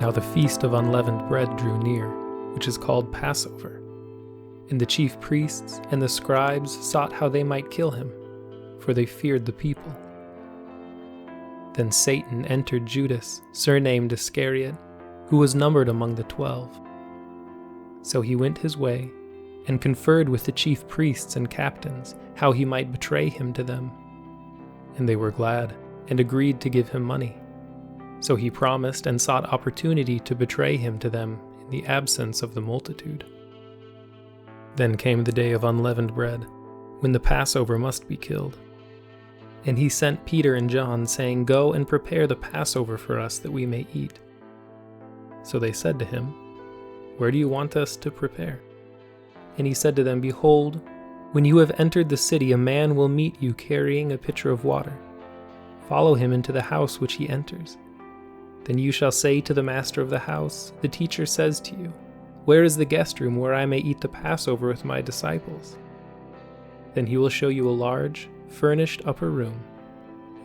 Now the feast of unleavened bread drew near, which is called Passover. And the chief priests and the scribes sought how they might kill him, for they feared the people. Then Satan entered Judas, surnamed Iscariot, who was numbered among the 12. So he went his way, and conferred with the chief priests and captains how he might betray him to them. And they were glad, and agreed to give him money. So he promised and sought opportunity to betray him to them in the absence of the multitude. Then came the day of unleavened bread, when the Passover must be killed. And he sent Peter and John, saying, "Go and prepare the Passover for us, that we may eat." So they said to him, "Where do you want us to prepare?" And he said to them, "Behold, when you have entered the city, a man will meet you carrying a pitcher of water. Follow him into the house which he enters. Then you shall say to the master of the house, 'The teacher says to you, where is the guest room where I may eat the Passover with my disciples?' Then he will show you a large, furnished upper room.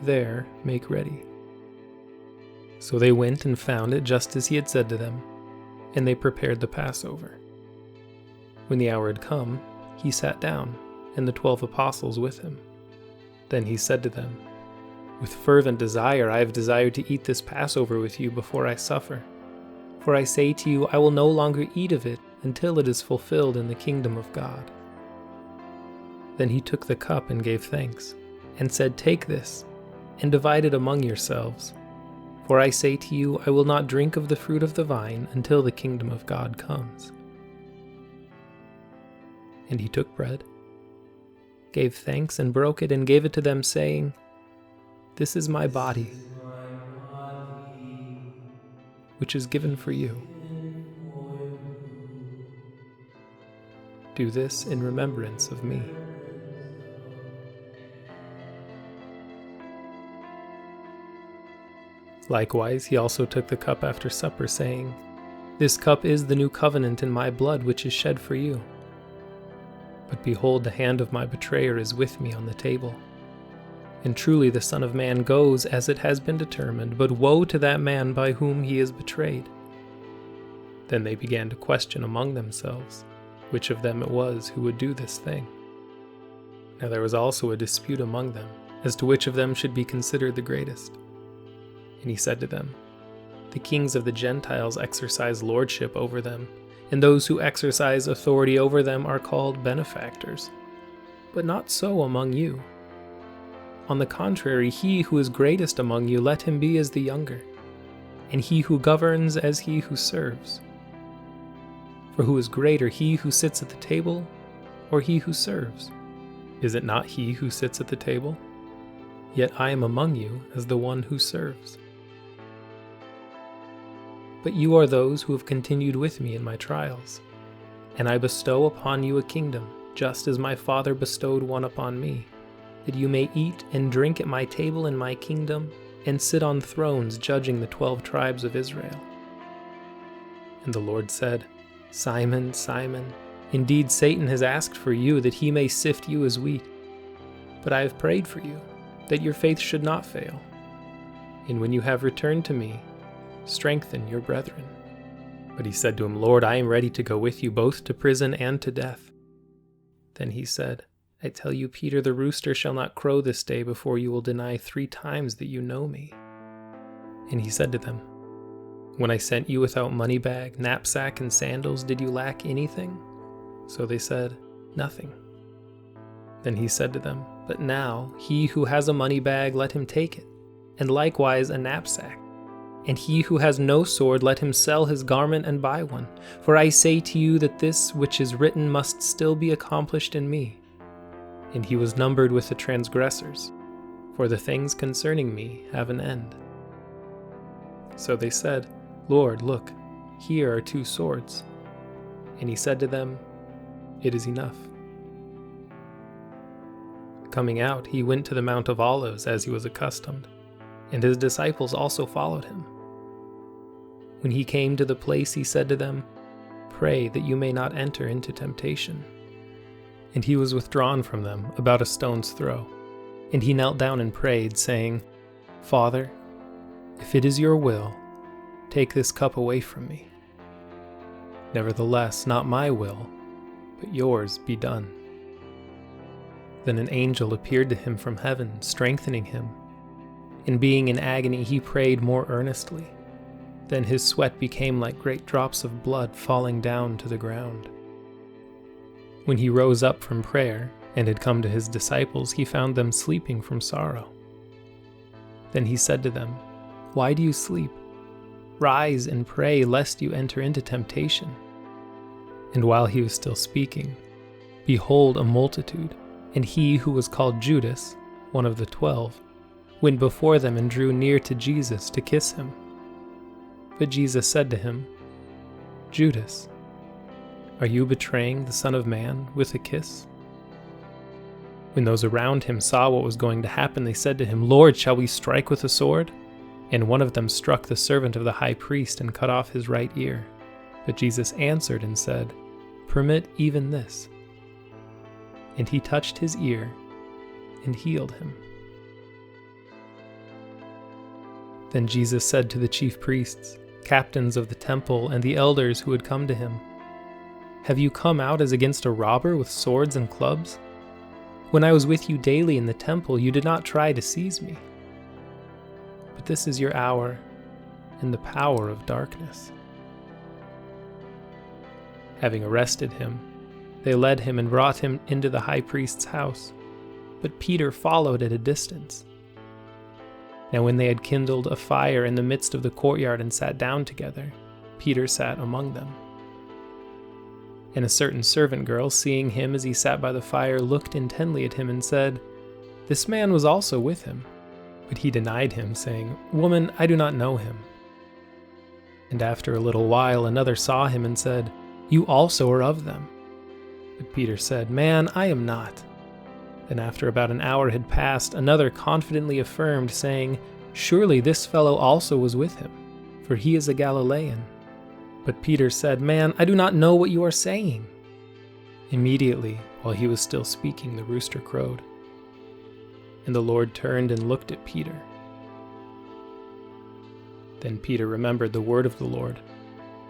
There make ready." So they went and found it just as he had said to them, and they prepared the Passover. When the hour had come, he sat down, and the 12 apostles with him. Then he said to them, "With fervent desire I have desired to eat this Passover with you before I suffer. For I say to you, I will no longer eat of it until it is fulfilled in the kingdom of God." Then he took the cup and gave thanks, and said, "Take this, and divide it among yourselves. For I say to you, I will not drink of the fruit of the vine until the kingdom of God comes." And he took bread, gave thanks, and broke it, and gave it to them, saying, "This is my body, which is given for you. Do this in remembrance of me." Likewise, he also took the cup after supper, saying, "This cup is the new covenant in my blood, which is shed for you. But behold, the hand of my betrayer is with me on the table. And truly the Son of Man goes as it has been determined, but woe to that man by whom he is betrayed." Then they began to question among themselves which of them it was who would do this thing. Now there was also a dispute among them as to which of them should be considered the greatest. And he said to them, "The kings of the Gentiles exercise lordship over them, and those who exercise authority over them are called benefactors. But not so among you. On the contrary, he who is greatest among you, let him be as the younger, and he who governs as he who serves. For who is greater, he who sits at the table, or he who serves? Is it not he who sits at the table? Yet I am among you as the one who serves. But you are those who have continued with me in my trials, and I bestow upon you a kingdom, just as my Father bestowed one upon me, that you may eat and drink at my table in my kingdom, and sit on thrones judging the 12 tribes of Israel." And the Lord said, "Simon, Simon, indeed Satan has asked for you that he may sift you as wheat. But I have prayed for you, that your faith should not fail. And when you have returned to me, strengthen your brethren." But he said to him, "Lord, I am ready to go with you both to prison and to death." Then he said, "I tell you, Peter, the rooster shall not crow this day before you will deny 3 times that you know me." And he said to them, "When I sent you without money bag, knapsack, and sandals, did you lack anything?" So they said, "Nothing." Then he said to them, "But now he who has a money bag, let him take it, and likewise a knapsack. And he who has no sword, let him sell his garment and buy one. For I say to you that this which is written must still be accomplished in me." And he was numbered with the transgressors, for the things concerning me have an end. So they said, "Lord, look, here are 2 swords." And he said to them, "It is enough." Coming out, he went to the Mount of Olives as he was accustomed, and his disciples also followed him. When he came to the place, he said to them, "Pray that you may not enter into temptation." And he was withdrawn from them about a stone's throw. And he knelt down and prayed, saying, "Father, if it is your will, "Take this cup away from me. Nevertheless, not my will, but yours be done." Then an angel appeared to him from heaven, strengthening him. And being in agony, he prayed more earnestly. Then his sweat became like great drops of blood falling down to the ground. When he rose up from prayer and had come to his disciples, he found them sleeping from sorrow. Then he said to them, "Why do you sleep? Rise and pray, lest you enter into temptation." And while he was still speaking, behold, a multitude, and he who was called Judas, one of the 12, went before them and drew near to Jesus to kiss him. But Jesus said to him, "Judas, are you betraying the Son of Man with a kiss?" When those around him saw what was going to happen, they said to him, "Lord, shall we strike with a sword?" And one of them struck the servant of the high priest and cut off his right ear. But Jesus answered and said, "Permit even this." And he touched his ear and healed him. Then Jesus said to the chief priests, captains of the temple, and the elders who had come to him, "Have you come out as against a robber with swords and clubs? When I was with you daily in the temple, you did not try to seize me. But this is your hour and the power of darkness." Having arrested him, they led him and brought him into the high priest's house, but Peter followed at a distance. Now when they had kindled a fire in the midst of the courtyard and sat down together, Peter sat among them. And a certain servant girl, seeing him as he sat by the fire, looked intently at him and said, "This man was also with him." But he denied him, saying, "Woman, I do not know him." And after a little while another saw him and said, "You also are of them." But Peter said, "Man, I am not." Then after about an hour had passed, another confidently affirmed, saying, "Surely this fellow also was with him, for he is a Galilean." But Peter said, "Man, I do not know what you are saying." Immediately, while he was still speaking, the rooster crowed. And the Lord turned and looked at Peter. Then Peter remembered the word of the Lord,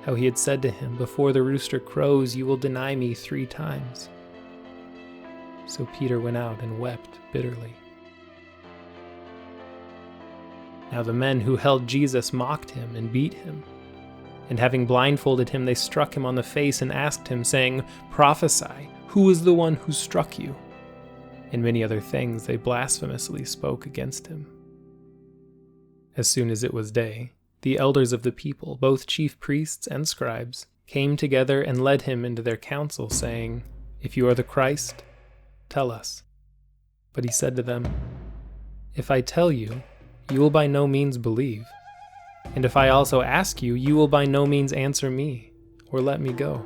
how he had said to him, "Before the rooster crows, you will deny me 3 times." So Peter went out and wept bitterly. Now the men who held Jesus mocked him and beat him. And having blindfolded him, they struck him on the face and asked him, saying, "Prophesy, who is the one who struck you?" And many other things they blasphemously spoke against him. As soon as it was day, the elders of the people, both chief priests and scribes, came together and led him into their council, saying, "If you are the Christ, tell us." But he said to them, "If I tell you, you will by no means believe. And if I also ask you, you will by no means answer me, or let me go.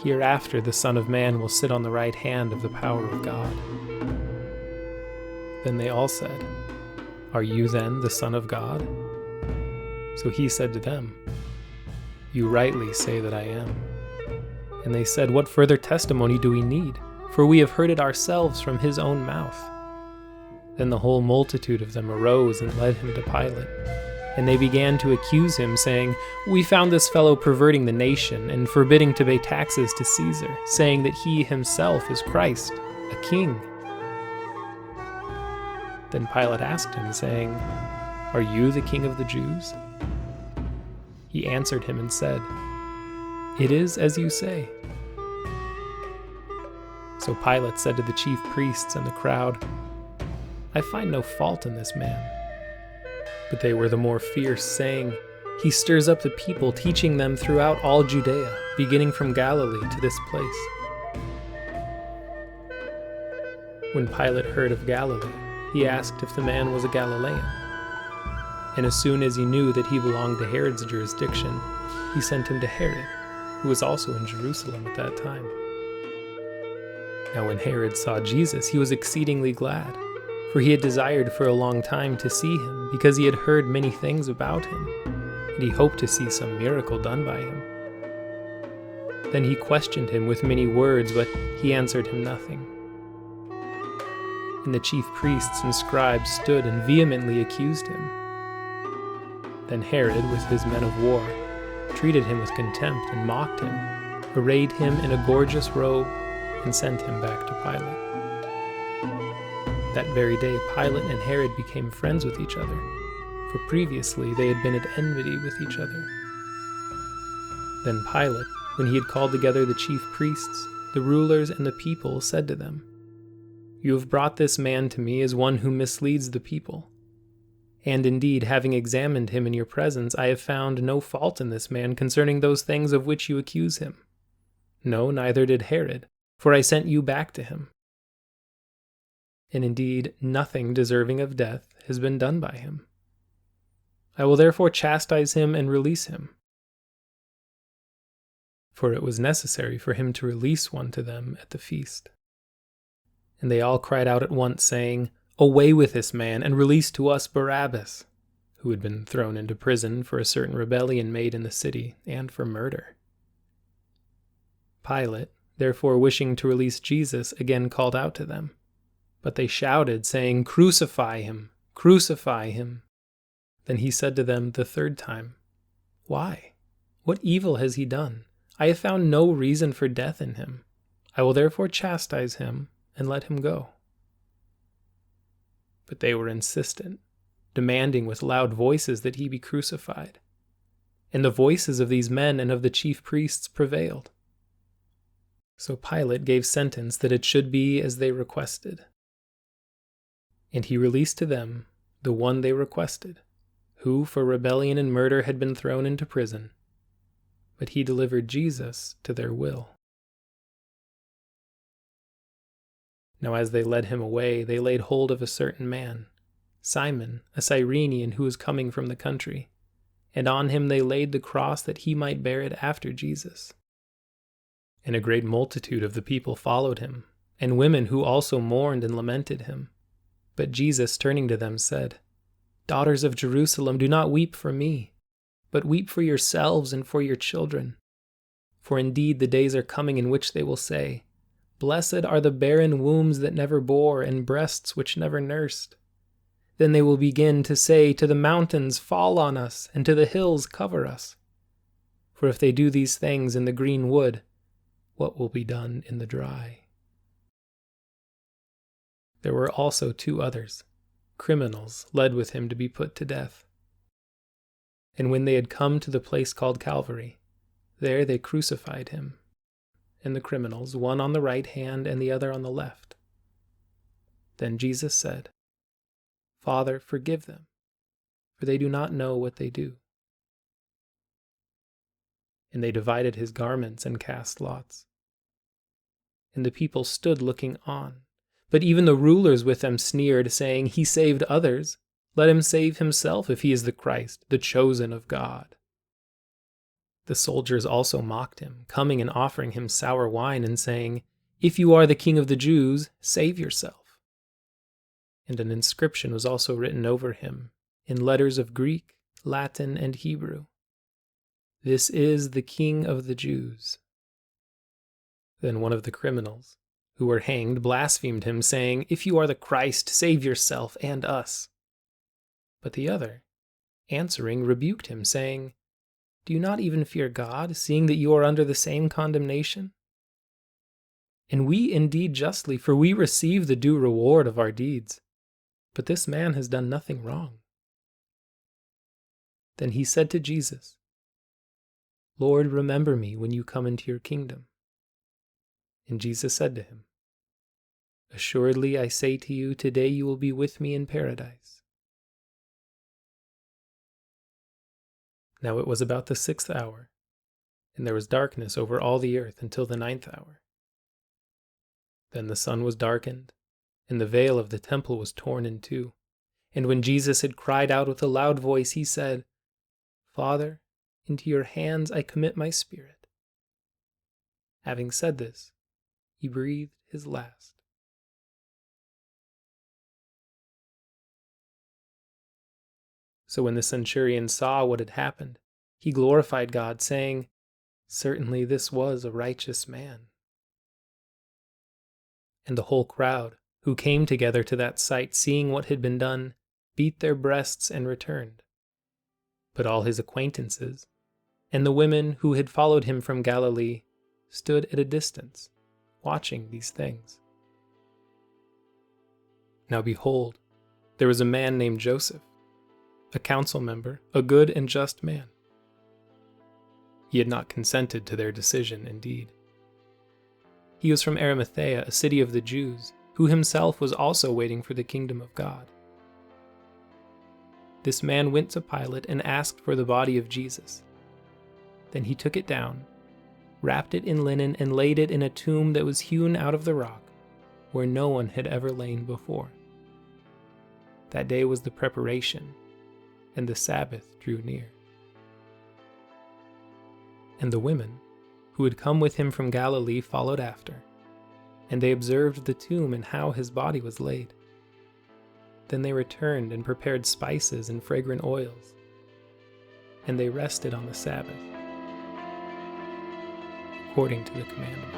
Hereafter the Son of Man will sit on the right hand of the power of God." Then they all said, "Are you then the Son of God?" So he said to them, "You rightly say that I am." And they said, "What further testimony do we need? For we have heard it ourselves from his own mouth." Then the whole multitude of them arose and led him to Pilate. And they began to accuse him, saying, "We found this fellow perverting the nation and forbidding to pay taxes to Caesar, saying that he himself is Christ, a king." Then Pilate asked him, saying, "Are you the king of the Jews?" He answered him and said, "It is as you say." So Pilate said to the chief priests and the crowd, "I find no fault in this man." But they were the more fierce, saying, "He stirs up the people, teaching them throughout all Judea, beginning from Galilee to this place." When Pilate heard of Galilee, he asked if the man was a Galilean. And as soon as he knew that he belonged to Herod's jurisdiction, he sent him to Herod, who was also in Jerusalem at that time. Now when Herod saw Jesus, he was exceedingly glad, for he had desired for a long time to see him, because he had heard many things about him, and he hoped to see some miracle done by him. Then he questioned him with many words, but he answered him nothing. And the chief priests and scribes stood and vehemently accused him. Then Herod, with his men of war, treated him with contempt and mocked him, arrayed him in a gorgeous robe, and sent him back to Pilate. That very day Pilate and Herod became friends with each other, for previously they had been at enmity with each other. Then Pilate, when he had called together the chief priests, the rulers, and the people, said to them, "You have brought this man to me as one who misleads the people. And indeed, having examined him in your presence, I have found no fault in this man concerning those things of which you accuse him. No, neither did Herod, for I sent you back to him. And indeed, nothing deserving of death has been done by him. I will therefore chastise him and release him." For it was necessary for him to release one to them at the feast. And they all cried out at once, saying, "Away with this man, and release to us Barabbas," who had been thrown into prison for a certain rebellion made in the city, and for murder. Pilate, therefore, wishing to release Jesus, again called out to them. But they shouted, saying, "Crucify him! Crucify him!" Then he said to them the third time, "Why? What evil has he done? I have found no reason for death in him. I will therefore chastise him and let him go." But they were insistent, demanding with loud voices that he be crucified. And the voices of these men and of the chief priests prevailed. So Pilate gave sentence that it should be as they requested. And he released to them the one they requested, who for rebellion and murder had been thrown into prison. But he delivered Jesus to their will. Now as they led him away, they laid hold of a certain man, Simon, a Cyrenian who was coming from the country, and on him they laid the cross that he might bear it after Jesus. And a great multitude of the people followed him, and women who also mourned and lamented him. But Jesus, turning to them, said, "Daughters of Jerusalem, do not weep for me, but weep for yourselves and for your children. For indeed the days are coming in which they will say, 'Blessed are the barren wombs that never bore, and breasts which never nursed.' Then they will begin to say to the mountains, 'Fall on us,' and to the hills, 'Cover us.' For if they do these things in the green wood, what will be done in the dry?" There were also 2 others, criminals, led with him to be put to death. And when they had come to the place called Calvary, there they crucified him, and the criminals, one on the right hand and the other on the left. Then Jesus said, "Father, forgive them, for they do not know what they do." And they divided his garments and cast lots. And the people stood looking on. But even the rulers with them sneered, saying, "He saved others. Let him save himself if he is the Christ, the chosen of God." The soldiers also mocked him, coming and offering him sour wine and saying, "If you are the King of the Jews, save yourself." And an inscription was also written over him, in letters of Greek, Latin, and Hebrew, "This is the King of the Jews." Then one of the criminals, who were hanged, blasphemed him, saying, "If you are the Christ, save yourself and us." But the other, answering, rebuked him, saying, "Do you not even fear God, seeing that you are under the same condemnation? And we indeed justly, for we receive the due reward of our deeds. But this man has done nothing wrong." Then he said to Jesus, "Lord, remember me when you come into your kingdom." And Jesus said to him, "Assuredly I say to you, today you will be with me in paradise." Now it was about the 6th hour, and there was darkness over all the earth until the 9th hour. Then the sun was darkened, and the veil of the temple was torn in two. And when Jesus had cried out with a loud voice, he said, "Father, into your hands I commit my spirit." Having said this, he breathed his last. So when the centurion saw what had happened, he glorified God, saying, "Certainly this was a righteous man." And the whole crowd, who came together to that sight, seeing what had been done, beat their breasts and returned, But all his acquaintances, and the women who had followed him from Galilee, stood at a distance, watching these things. Now behold, there was a man named Joseph, a council member, a good and just man. He had not consented to their decision, indeed. He was from Arimathea, a city of the Jews, who himself was also waiting for the kingdom of God. This man went to Pilate and asked for the body of Jesus. Then he took it down, wrapped it in linen, and laid it in a tomb that was hewn out of the rock, where no one had ever lain before. That day was the preparation, and the Sabbath drew near. And the women, who had come with him from Galilee, followed after, and they observed the tomb and how his body was laid. Then they returned and prepared spices and fragrant oils, and they rested on the Sabbath, according to the commandment.